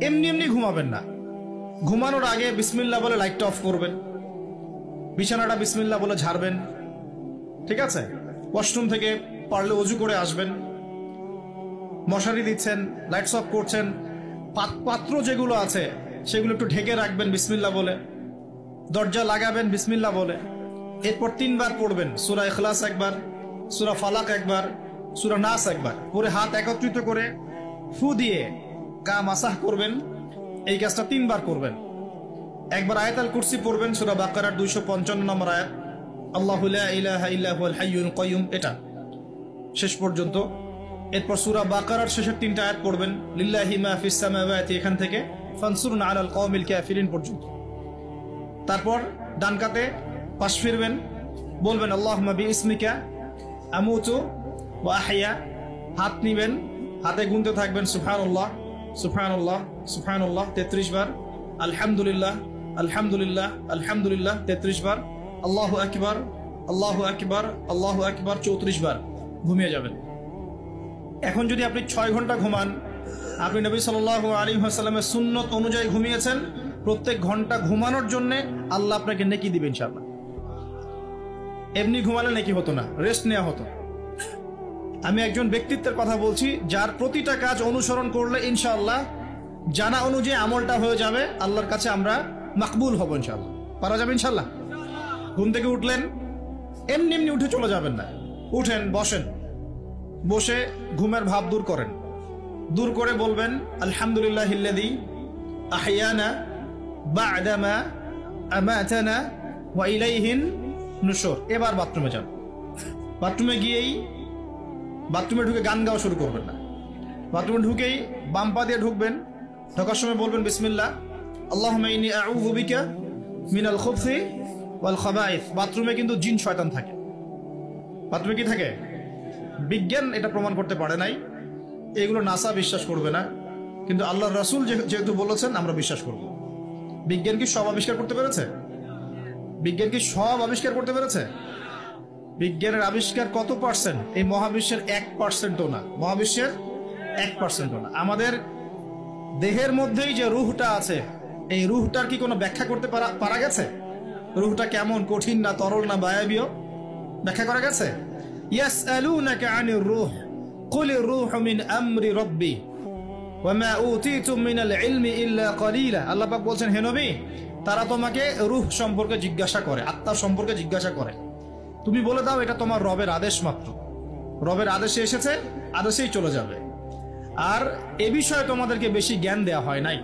এমনি এমনি ঘুমাবেন না। ঘুমানোর আগে বিসমিল্লাহ বলে লাইটটা অফ করবেন, বিছানাটা বিসমিল্লাহ বলে ঝাড়বেন, ঠিক আছে? ওয়াশরুম থেকে পারলে অজু করে আসবেন। মশারি দিচ্ছেন, লাইটস অফ করছেন, পাত্র যেগুলো আছে সেগুলো একটু ঢেকে রাখবেন বিসমিল্লাহ বলে, দরজা লাগাবেন বিসমিল্লাহ বলে। এরপর 3 বার পড়বেন সূরা ইখলাস একবার, সূরা ফালাক একবার, সূরা নাস একবার, পরে হাত একত্রিত করে ফু দিয়ে গা মাসাহ করবেন। এই কাজটা 3 বার করবেন। একবার আয়াতুল কুরসি পড়বেন, সূরা বাকারার 255 নম্বর আয়াত, আল্লাহু লা ইলাহা ইল্লা হুয়াল হাইয়ুল কাইয়ুম, এটা শেষ পর্যন্ত। এরপর সূরা বাকারার শেষের 3টা আয়াত পড়বেন, লিল্লাহি মা ফিস সামাওয়াতি, এখান থেকে ফানসুরনা আলাল কওমিল কাফিরিন পর্যন্ত। তারপর ডান কাতে পাশ ফিরবেন, বলবেন আল্লাহুম্মা বিইসমিকা আমুতু ওয়া আহইয়া। হাত নিবেন, হাতে গুনতে থাকবেন সুবহানাল্লাহ সুবহানাল্লাহ সুবহানাল্লাহ 33 বার, আলহামদুলিল্লাহ আলহামদুলিল্লাহ আলহামদুলিল্লাহ 33 বার, আল্লাহু আকবার আল্লাহু আকবার আল্লাহু আকবার 34 বার। ঘুমিয়ে যাবেন। এখন যদি আপনি 6 ঘন্টা ঘুমান, আপনি নবী সাল্লাল্লাহু আলাইহি ওয়াসাল্লামের সুন্নত অনুযায়ী ঘুমিয়েছেন, প্রত্যেক ঘন্টা ঘুমানোর জন্য আল্লাহ আপনাকে নেকি দিবেন ইনশাআল্লাহ। এমনি ঘুমালে নেকি হতো না, রেস্ট নেওয়া হতো। আমি একজন ব্যক্তিত্বের কথা বলছি, যার প্রতিটা কাজ অনুসরণ করলে ইনশাআল্লাহ জানা অনুযায়ী আমলটা হয়ে যাবে, আল্লাহর কাছে আমরা মাকবুল হব ইনশাআল্লাহ। পারা যাবে ইনশাআল্লাহ। ঘুম থেকে উঠলেন, এমনি এমনি উঠে চলে যাবেন না। উঠেন, বসেন, বসে ঘুমের ভাব দূর করেন, দূর করে বলবেন আলহামদুলিল্লাহিল্লাযী আহইয়ানা বা'দা মা আমাতানা ওয়া ইলাইহিন নুশুর। এবার বাথরুমে যান। বাথরুমে গিয়েই বাথরুমে ঢুকে গান গাওয়া শুরু করবেন না। বাথরুমে ঢুকেই বাম পা দিয়ে ঢুকবেন, ঢোকার সময় বলবেন বিসমিল্লাহ আল্লাহুম্মা ইন্নী আউযু বিকা মিনাল খুবসি ওয়াল খাবাইস। বাথরুমে কিন্তু জিন শয়তান থাকে। বাথরুমে কি থাকে? বিজ্ঞান এটা প্রমাণ করতে পারে নাই, এগুলো নাসা বিশ্বাস করবে না, কিন্তু আল্লাহর রাসূল যেহেতু বলেছেন আমরা বিশ্বাস করব। বিজ্ঞান কি সব আবিষ্কার করতে পেরেছে? বিজ্ঞান কি সব আবিষ্কার করতে পেরেছে? বিজ্ঞানের আবিষ্কার কত পার্সেন্ট? এই মহাবিশ্বের 1%ও না। মহাবিশ্বের 1%ও না। আমাদের দেহের মধ্যেই যে রুহটা আছে, এই রুহটার কি কোনো ব্যাখ্যা করতে পারা গেছে? রুহটা কেমন, কঠিন না তরল না বায়বীয়, ব্যাখ্যা করা গেছে? ইয়াসআলুনাকা আনির রূহ কুলির রূহু মিন আমরি রাব্বি ওয়া মা উতীতুম মিনাল ইলমি ইল্লা কলিলা। আল্লাহ পাক বলছেন, হে নবী, তারা তোমাকে রূহ সম্পর্কে জিজ্ঞাসা করে, আত্মা সম্পর্কে জিজ্ঞাসা করে, তুমি বলে দাও এটা তোমার রবের আদেশ মাত্র। রবের আদেশে এসেছে, আদেশেই চলে যাবে। আর এ বিষয়ে তোমাদেরকে বেশি জ্ঞান দেয়া হয় নাই।